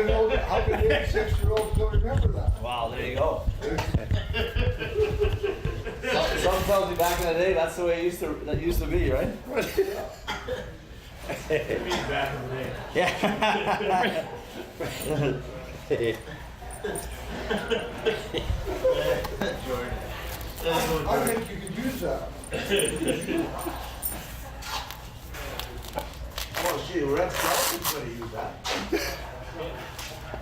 how can 86-year-olds still remember that? Wow, there you go. Some tells you back in the day, that's the way it used to be, right? It means back in the day. Yeah. I think you could use that. Oh, gee, Red Carlson's gonna use that.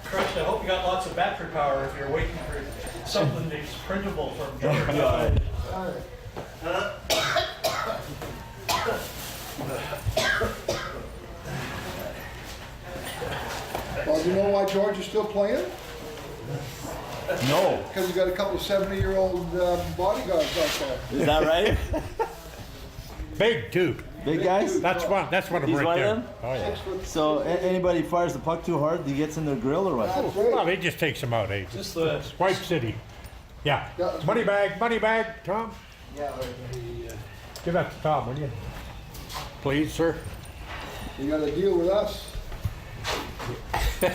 Crush, I hope you got lots of battery power if you're waiting for something that's printable from George. Well, you know why George is still playing? No. Because he's got a couple of 70-year-old bodyguards out there. Is that right? Big too. Big guys? That's one of He's them one right of there. them? Oh yeah. So anybody fires the puck too hard, he gets in their grill or what? That's Well, right. he just takes them out, eh? Just the White City. Yeah. Yeah. Money bag, Tom. Yeah, Give that to Tom, will you? Please, sir. you got to deal with us. I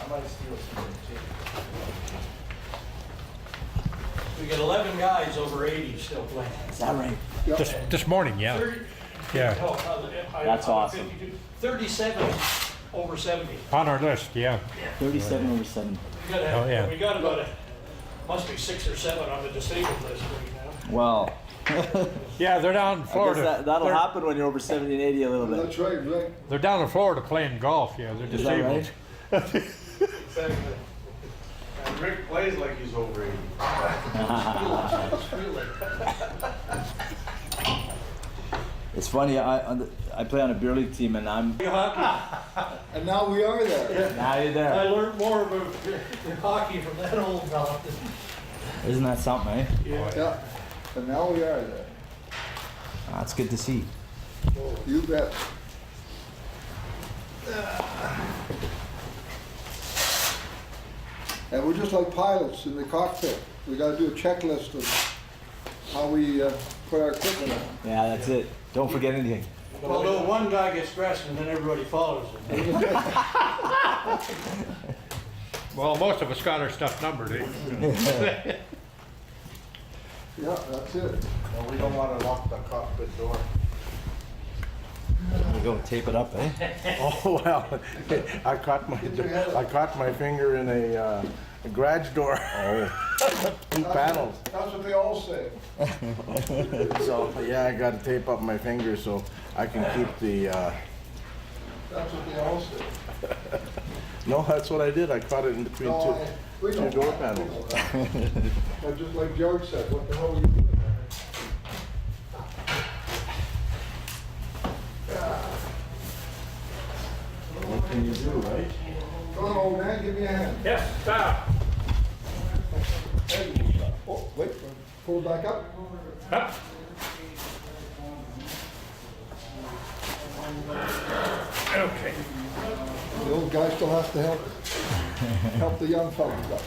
might steal some. we got 11 guys over 80 still playing. Is that right? This morning, yeah. 30, Yeah. That's awesome. 37 over 70. On our list, yeah. 37 over 7. We got, Oh, yeah. we got about must be 6 or 7 on the disabled list right now. Well, Yeah, they're down in I guess Florida. that'll They're- happen when you're over 70 and 80 a little bit. That's right, right. They're down in Florida playing golf, yeah. They're Is that disabled. right? Exactly. And Rick plays like he's over 80. It's funny, I play on a beer league team and I'm... And now we are there. Now you're I there. learned more about hockey from that old fella. Isn't that something, eh? Yeah. And now we are there. That's good to see. You bet. And we're just like pilots in the cockpit. We got to do a checklist of how we put our equipment on. Yeah, that's it. Don't forget anything. Although one guy gets dressed and then everybody follows him. Well, most of us got our stuff numbered, eh? Yeah, that's it. Well, we don't want to lock the cockpit door. There we go, tape it up, eh? Oh, well, I caught my finger in a garage door. Oh. Two panels. That's what they all say. So, yeah, I got to tape up my finger so I can keep the, That's what they all say. no, that's what I did. I caught it in between No, we two don't. door panels. But just like George said, what the hell are you doing there? What can you do, right? Come on, old man, give me a hand. Yes, stop. There you go. Oh, wait, pull it back up. Up. Okay. The old guy still has to help the young fellas up.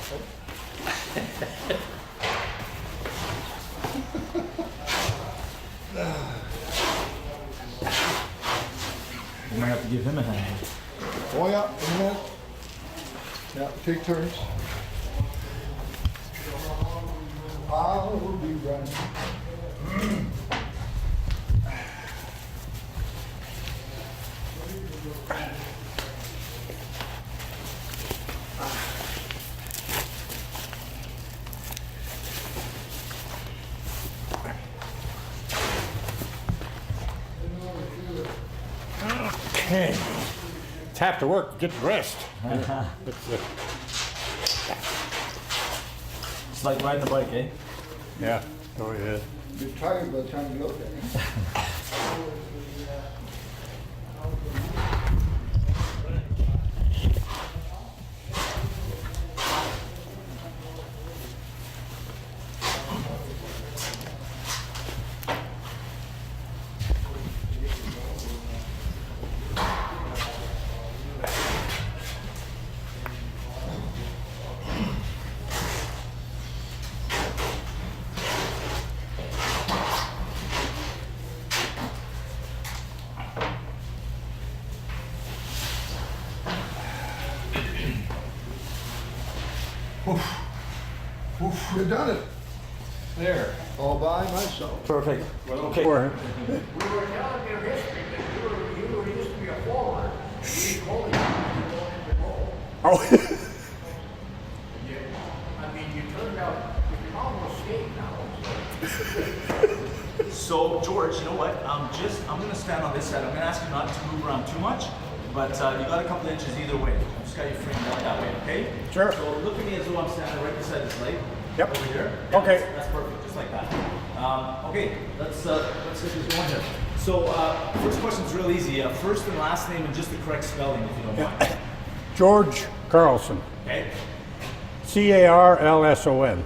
You might have to give him a hand. Oh, yeah, in a minute. Yeah, take turns. I'll be running. Okay. It's half the work, get the rest. It's like riding a bike, eh? Yeah. Oh, yeah. You're tired by the time you look at it. You done it There. all by myself. Perfect. Okay. We were telling your history that you were used to be a forward. You told me you were going into goal. Oh, I mean, you turned out, you can almost skate now. So George, you know what? I'm gonna stand on this side. I'm gonna ask you not to move around too much, but you got a couple inches either way. I just got you framed out that way, okay? Sure. So look at me as though I'm standing right beside this light. Yep. Over here. Okay. That's perfect, just like that. Okay, let's get this going here. So first question's real easy. First and last name and just the correct spelling, if you don't mind. George Carlson. Okay. Carlson.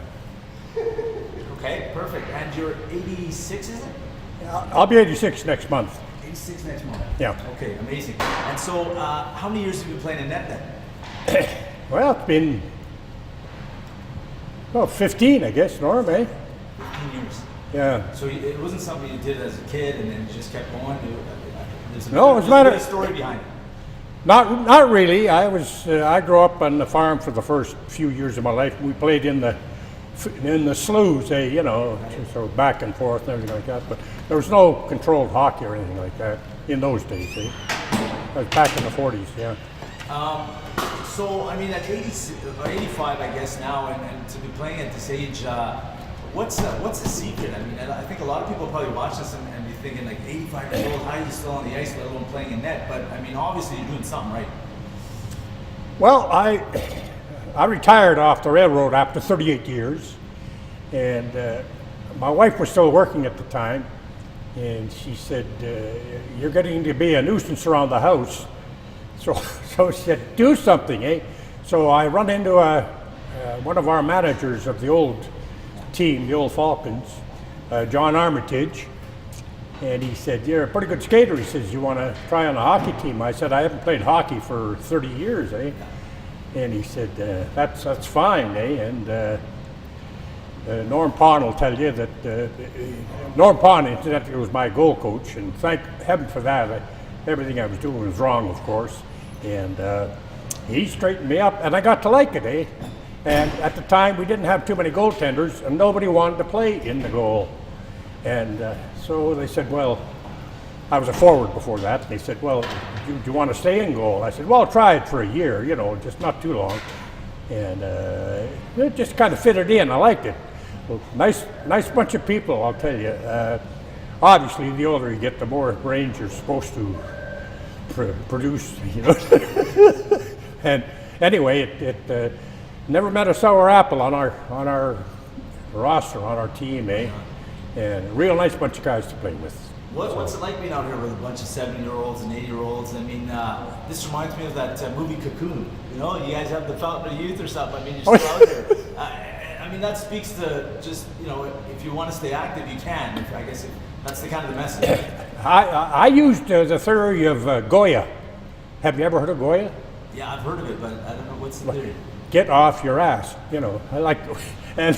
Okay, perfect. And you're 86, is it? I'll be 86 next month. 86 next month. Yeah. Okay, amazing. And so, how many years have you been playing in net then? Well, it's been 15, I guess, Norm, eh? 15 years. Yeah. So it wasn't something you did as a kid and then you just kept going? There's No, it's there's not a a- bit of story behind it. Not really. I grew up on the farm for the first few years of my life. We played in the sloughs, you know, so back and forth and everything like that. But there was no controlled hockey or anything like that in those days. That was back in the 40s. Yeah. So, I mean, at 85, I guess now, and to be playing at this age, what's the secret? I mean, I think a lot of people probably watch this and be thinking, like, 85 years old, how are you still on the ice, let alone playing in net? But, I mean, obviously you're doing something right. Well, I retired off the railroad after 38 years, and my wife was still working at the time, and she said, "You're getting to be a nuisance around the house." So she said, "Do something, eh?" So I run into one of our managers of the old team, the old Falcons, John Armitage, and he said, "You're a pretty good skater." He says, "You want to try on a hockey team?" I said, "I haven't played hockey for 30 years, eh?" And he said, that's fine, eh? And Norm Pond will tell you that Norm Pond, incidentally, was my goal coach, and thank heaven for that. Everything I was doing was wrong, of course. And he straightened me up, and I got to like it, eh? And at the time, we didn't have too many goaltenders, and nobody wanted to play in the goal. And so they said, well, I was a forward before that. And they said, well, do you want to stay in goal? I said, well, I'll try it for a year, you know, just not too long. And it just kind of fitted in. I liked it. Well, nice bunch of people, I'll tell you. Obviously, the older you get, the more range you're supposed to produce, you know. And anyway, it never met a sour apple on our roster, on our team, eh? And a real nice bunch of guys to play with. What's it like being out here with a bunch of 70-year-olds and 80-year-olds? I mean, this reminds me of that movie Cocoon. You know, you guys have the fountain of youth or something. I mean, you're still out here. I mean, that speaks to just, you know, if you want to stay active, you can. I guess that's the kind of the message. I used the theory of Goya. Have you ever heard of Goya? Yeah, I've heard of it, but I don't know what's the theory. Get off your ass, you know. I like, and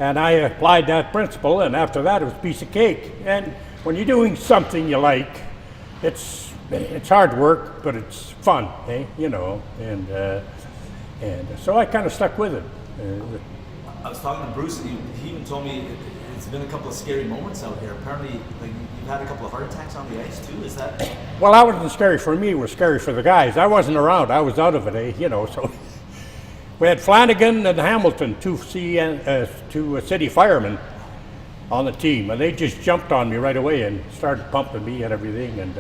and I applied that principle, and after that it was a piece of cake. And when you're doing something you like, it's hard work, but it's fun, eh? You know. And so I kind of stuck with it. I was talking to Bruce, and he even told me it's been a couple of scary moments out here. Apparently, like you've had a couple of heart attacks on the ice too. Is that? Well, that wasn't scary for me. It was scary for the guys. I wasn't around. I was out of it, eh? You know. So we had Flanagan and Hamilton, two city firemen, on the team, and they just jumped on me right away and started pumping me and everything. And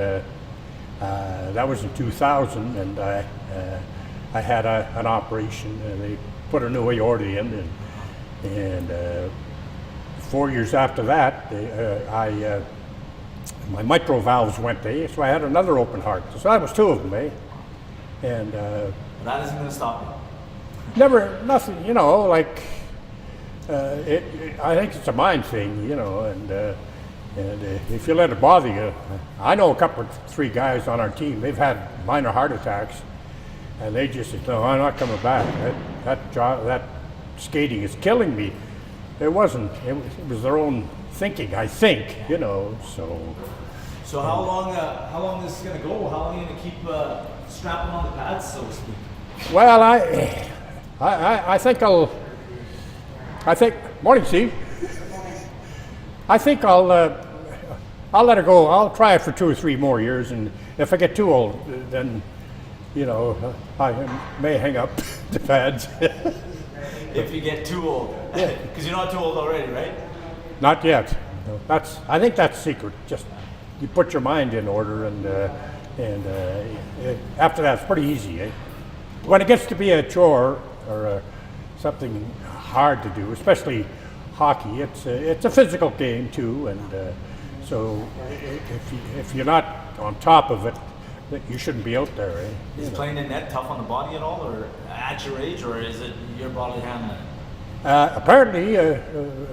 that was in 2000, and I had an operation, and they put a new aorta in, and 4 years after that, my mitral valves went, eh? So I had another open heart. So that was two of them, eh? And That isn't going to stop you. nothing, you know, like, I think it's a mind thing, you know, and if you let it bother you, I know three guys on our team, they've had minor heart attacks, and they just said, no, I'm not coming back. That skating is killing me. It wasn't. It was their own thinking, I think, you know, so. So how long this is going to go? How long are you going to keep strapping on the pads, so to speak? Well, I think morning, Steve. I think I'll let it go. I'll try it for 2 or 3 more years, and if I get too old, then, you know, I may hang up the pads. If you get too old, because you're not too old already, right? Not yet. No, I think that's secret. Just you put your mind in order, and after that, it's pretty easy. Eh? When it gets to be a chore or something hard to do, especially hockey, it's a physical game too, and so if you're not on top of it, that you shouldn't be out there. Eh? Is playing in net tough on the body at all, or at your age, or is it your bodily handling? Apparently,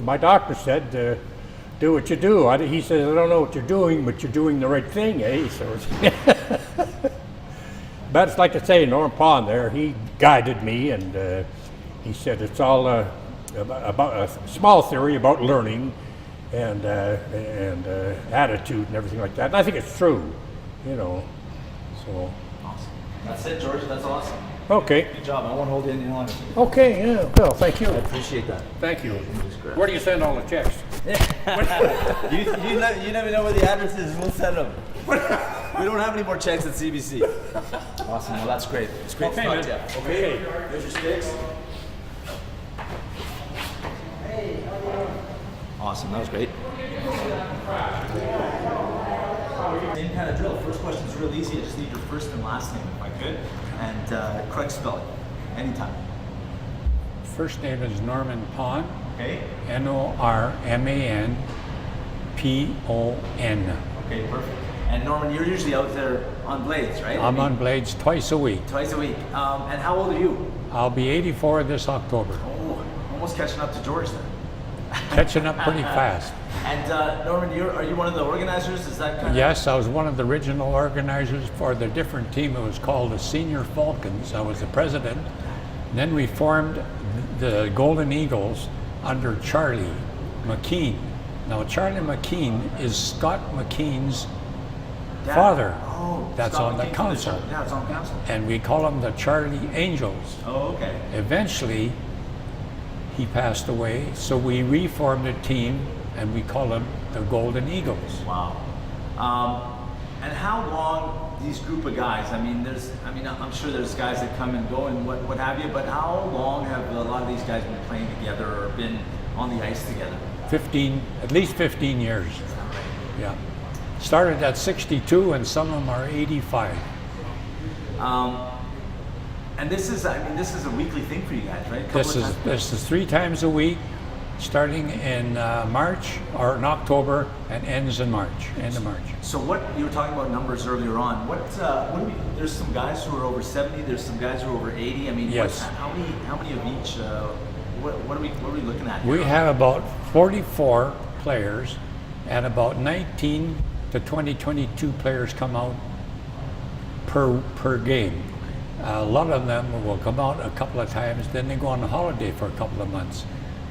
my doctor said, do what you do. He says, I don't know what you're doing, but you're doing the right thing, eh? So but it's like I say, Norm Pond there, he guided me, and he said it's all about a small theory about learning and attitude and everything like that. And I think it's true, you know. So. Awesome. That's it, George. That's awesome. Okay. Good job. I won't hold you any longer. Okay. Yeah. Well, thank you. I appreciate that. Thank you. Where do you send all the checks? you never know where the address is. We'll send them. We don't have any more checks at CBC. Awesome. Well, that's great. It's great to talk to you. Okay. Here's your sticks. Awesome. That was great. Same kind of drill. First question is real easy. I just need your first and last name, if I could, and correct spelling. Anytime. First name is Norman Pon. Okay. Normanpon. Okay, perfect. And Norman, you're usually out there on blades, right? I'm on blades twice a week. Twice a week. And how old are you? I'll be 84 this October. Oh, almost catching up to George then. Catching up pretty fast. And Norman, are you one of the organizers? Is that kind of... Yes, I was one of the original organizers for the different team. It was called the Senior Falcons. I was the president. And then we formed the Golden Eagles under Charlie McKean. Now, Charlie McKean is Scott McKean's father. Oh, that's Scott on the McKean council. Yeah, it's on council. And we call them the Charlie Angels. Oh, okay. Eventually, he passed away, so we reformed a team and we call them the Golden Eagles. Wow. And how long these group of guys? I'm sure there's guys that come and go and what have you, but how long have a lot of these guys been playing together or been on the ice together? At least 15 years. Yeah. Started at 62 and some of them are 85. And this is a weekly thing for you guys, right? This is 3 times a week, starting in March or in October and ends in March, end of March. So what you were talking about numbers earlier on? There's some guys who are over 70. There's some guys who are over 80. I mean, yes. How many of each? What are we looking at here? We have about 44 players, and about 19 to 22 players come out per game. A lot of them will come out a couple of times, then they go on holiday for a couple of months.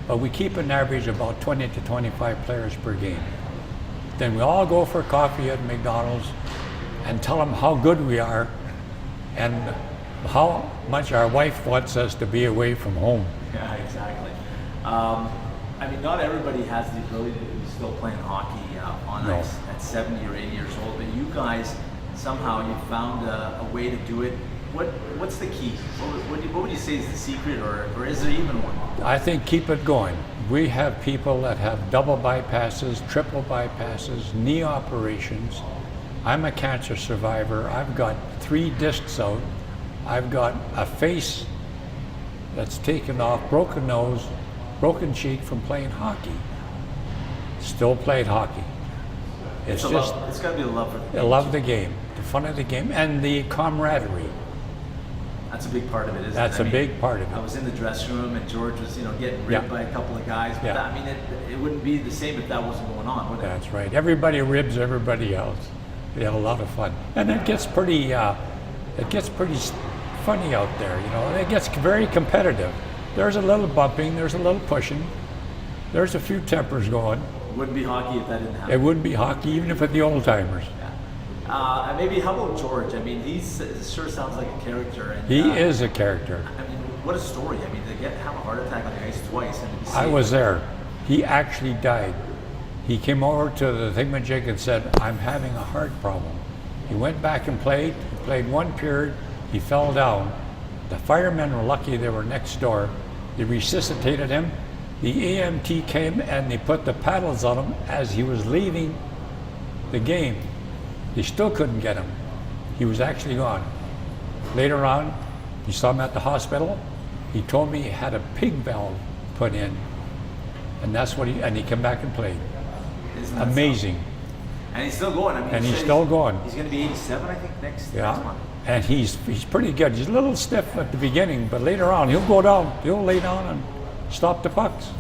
But we keep an average about 20 to 25 players per game. Then we all go for coffee at McDonald's and tell them how good we are and how much our wife wants us to be away from home. Yeah, exactly. Not everybody has the ability to be still playing hockey on ice at 70 or 80 years old, but you guys, somehow you found a way to do it. What's the key? What would you say is the secret, or is there even one? I think keep it going. We have people that have double bypasses, triple bypasses, knee operations. I'm a cancer survivor. I've got 3 discs out. I've got a face that's taken off, broken nose, broken cheek from playing hockey. Still played hockey. It's got to be the love of the game. I love the game, the fun of the game, and the camaraderie. That's a big part of it, isn't it? That's a big part of it. I was in the dressing room and George was, getting ribbed by a couple of guys. But it wouldn't be the same if that wasn't going on, would it? That's right. Everybody ribs everybody else. We have a lot of fun, and it gets pretty funny out there. It gets very competitive. There's a little bumping. There's a little pushing. There's a few tempers going. It wouldn't be hockey if that didn't happen. It wouldn't be hockey, even if it's the old timers. And maybe how about George? He sure sounds like a character. And, he is a character. what a story. I mean, to have a heart attack on the ice twice. And to be I safe. was there. He actually died. He came over to the thingamajig and said, I'm having a heart problem. He went back and played. He played one period. He fell down. The firemen were lucky they were next door. They resuscitated him. The EMT came and they put the paddles on him as he was leaving the game. They still couldn't get him. He was actually gone. Later on, he saw him at the hospital. He told me he had a pig valve put in, and that's what he came back and played. Isn't that Amazing. something? And he's still going. I mean, And you he's said still going. He's going to be 87, I think, next Yeah, month. and he's pretty good. He's a little stiff at the beginning, but later on he'll go down. He'll lay down and stop the pucks.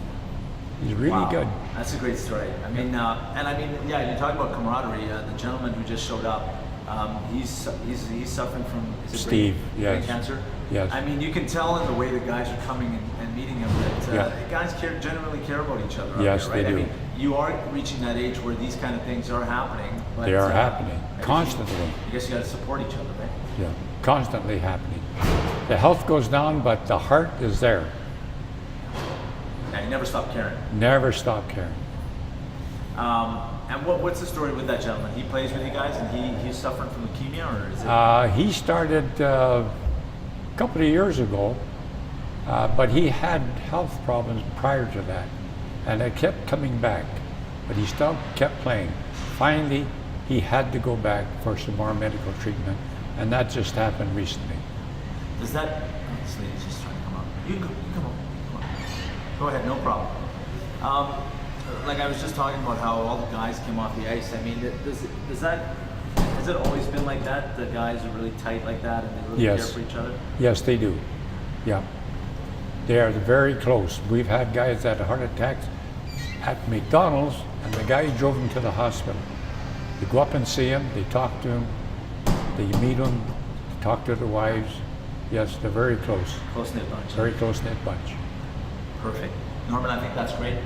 He's really Wow. good. That's a great story. I mean, and I mean, yeah, you talk about camaraderie. The gentleman who just showed up, he's suffering from is it Steve, brain yes. cancer. Yes. I mean, you can tell in the way the guys are coming and meeting him that Yeah. the guys genuinely care about each other. out Yes, there, right? they do. I mean, you are reaching that age where these kind of things are happening. But, They are I happening guess constantly. I guess you got to support each other, right? Yeah, constantly happening. The health goes down, but the heart is there. And you never stop caring. Never stop caring. And what's the story with that gentleman? He plays with you guys, and he's suffering from leukemia, or is it? He started a couple of years ago, but he had health problems prior to that, and it kept coming back, but he still kept playing. Finally, he had to go back for some more medical treatment, and that just happened recently. Does that? This lady's just trying to come up. You can come on. Come on. Go ahead, no problem. Like I was just talking about how all the guys came off the ice. I mean, has it always been like that? The guys are really tight like that, and they really Yes. care for each other. Yes, they do. Yeah. They are very close. We've had guys that had heart attacks at McDonald's, and the guy drove them to the hospital. They go up and see him, they talk to him, they meet him, they talk to their wives. Yes, they're very close. Close knit bunch. Very close-knit bunch. Perfect. Norman, I think that's great.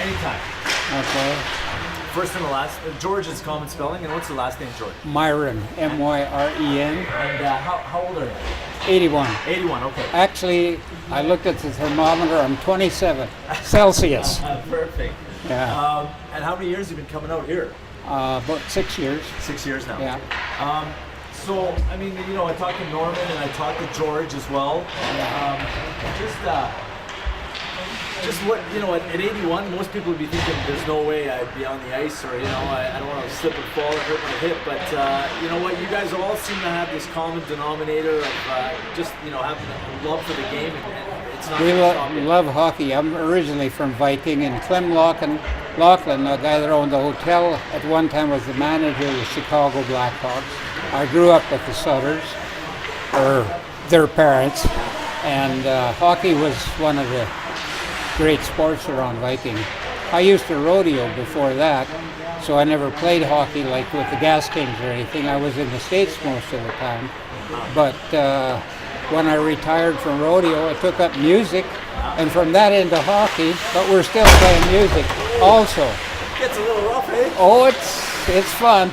Anytime. Okay. First and the last. George is common spelling, and what's the last name, George? Myron, M-Y-R-E-N, And how old are you? 81. 81. Okay. Actually, I looked at the thermometer, I'm 27 Celsius. Perfect. Yeah. And how many years have you been coming out here? About 6 years. 6 years now. Yeah. So, I mean, you know, I talked to Norman and I talked to George as well. Just what, you know, at 81, most people would be thinking there's no way I'd be on the ice, or, you know, I don't want to slip and fall and hurt my hip. But, you know what, you guys all seem to have this common denominator of just, you know, having a love for the game, and it's not We gonna stop you. love hockey. I'm originally from Viking, and Clem Laughlin, the guy that owned the hotel, at one time was the manager of the Chicago Blackhawks. I grew up with the Sutters, or their parents, and hockey was one of the great sports around Viking. I used to rodeo before that, so I never played hockey like with the Gas Kings or anything. I was in the States most of the time. But when I retired from rodeo, I took up music, and from that into hockey, but we're still playing music also. Gets a little rough, eh? Oh, it's fun.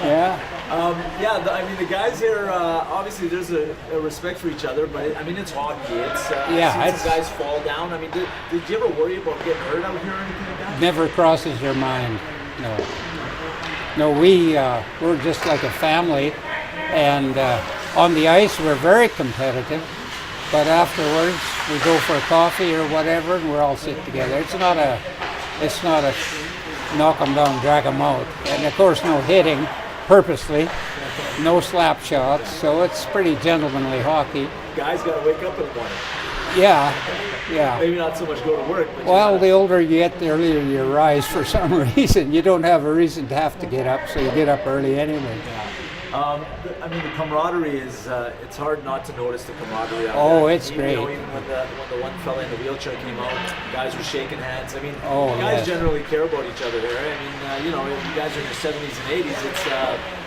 Yeah. I mean, the guys here, obviously there's a respect for each other, but I mean, it's hockey. It's, I've seen some guys fall down. I mean, did you ever worry about getting hurt out here or anything like that? Never crosses your mind. No, we're just like a family, and on the ice we're very competitive, but afterwards we go for a coffee or whatever, and we're all sit together. It's not a knock 'em down, drag 'em out, and of course no hitting purposely, no slap shots, so it's pretty gentlemanly hockey. Guys got to wake up in the morning. Yeah. Maybe not so much go to work, but Well, the older you get, the earlier you rise for some reason. You don't have a reason to have to get up, so you get up early anyway. I mean, the camaraderie is, it's hard not to notice the camaraderie out Oh, there. it's Even, great. You know, even when the one fella in the wheelchair came out, guys were shaking hands. I mean, Oh, guys yes. generally care about each other here. I mean, you know, if you guys are in your 70s and 80s, it's,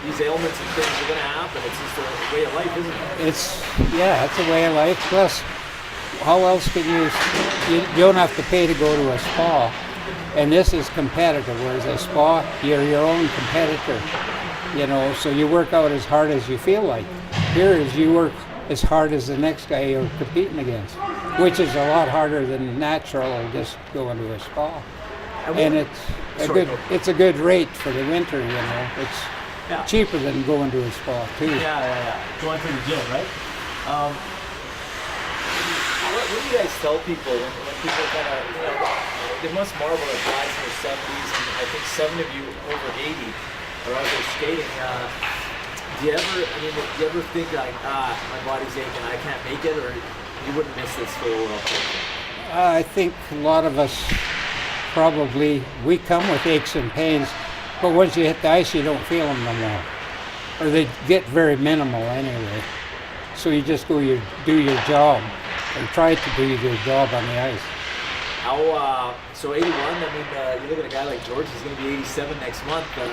these ailments and things are going to happen. It's just a way of life, isn't it? It's a way of life. Plus, how else can you don't have to pay to go to a spa. And this is competitive, whereas a spa, you're your own competitor. You know, so you work out as hard as you feel like. Here is you work as hard as the next guy you're competing against, which is a lot harder than natural or just going to a spa. And it's a good rate for the winter, you know. It's cheaper than going to a spa too. Yeah. Going to the gym, right? What do you guys tell people when people kind of, you know, they must marvel at guys in their 70s, and I think 7 of you over 80 are out there skating. Do you ever think like, my body's aching, I can't make it, or you wouldn't miss this for the World Cup? I think a lot of us probably, we come with aches and pains, but once you hit the ice, you don't feel them no more. Or they get very minimal anyway. So you just go, you do your job, or try to do your job on the ice. So 81, I mean, you look at a guy like George, he's going to be 87 next month. You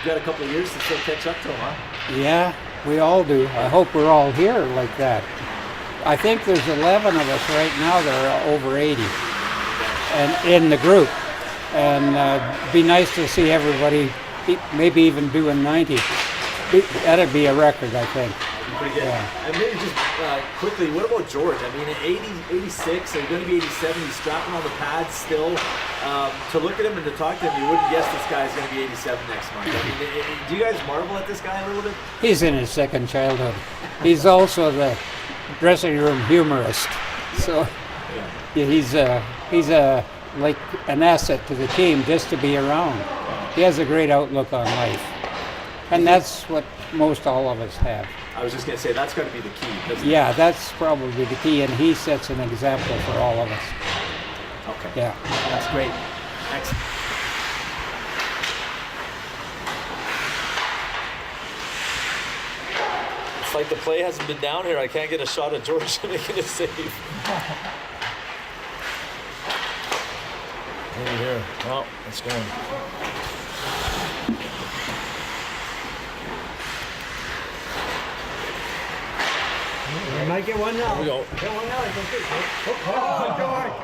got a couple of years to still catch up to him, huh? Yeah, we all do. I hope we're all here like that. I think there's 11 of us right now that are over 80 and in the group. And be nice to see everybody, maybe even doing 90. That'd be a record, I think. Pretty good. Yeah. And maybe just quickly, what about George? I mean, at 86, so you're going to be 87, he's strapping on the pads still. To look at him and to talk to him, you wouldn't guess this guy's going to be 87 next month. I mean, do you guys marvel at this guy a little bit? He's in his second childhood. He's also the dressing room humorist. So he's like an asset to the team just to be around. He has a great outlook on life. And that's what most all of us have. I was just going to say, that's got to be the key, doesn't it? Yeah, that's probably the key, and he sets an example for all of us. Okay. Yeah. That's great. Excellent. It's like the play hasn't been down here. I can't get a shot at George making a save. Over here. Well, it's going. You might get one now. Here we go. Get one now. Oh, George.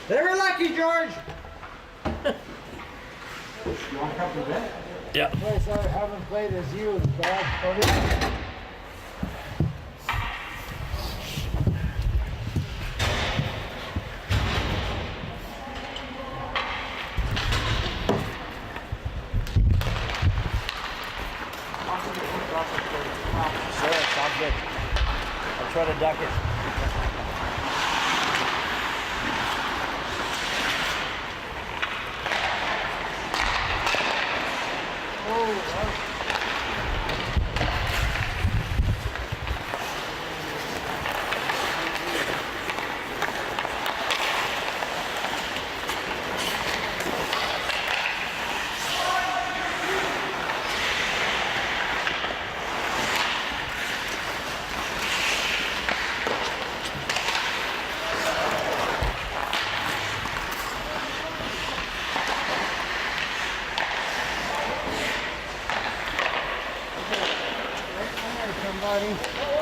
Very lucky, George. You want to come to bed? Yeah. Place I haven't played as you, dog. Sure, sounds good. I'll try to duck it. Somebody.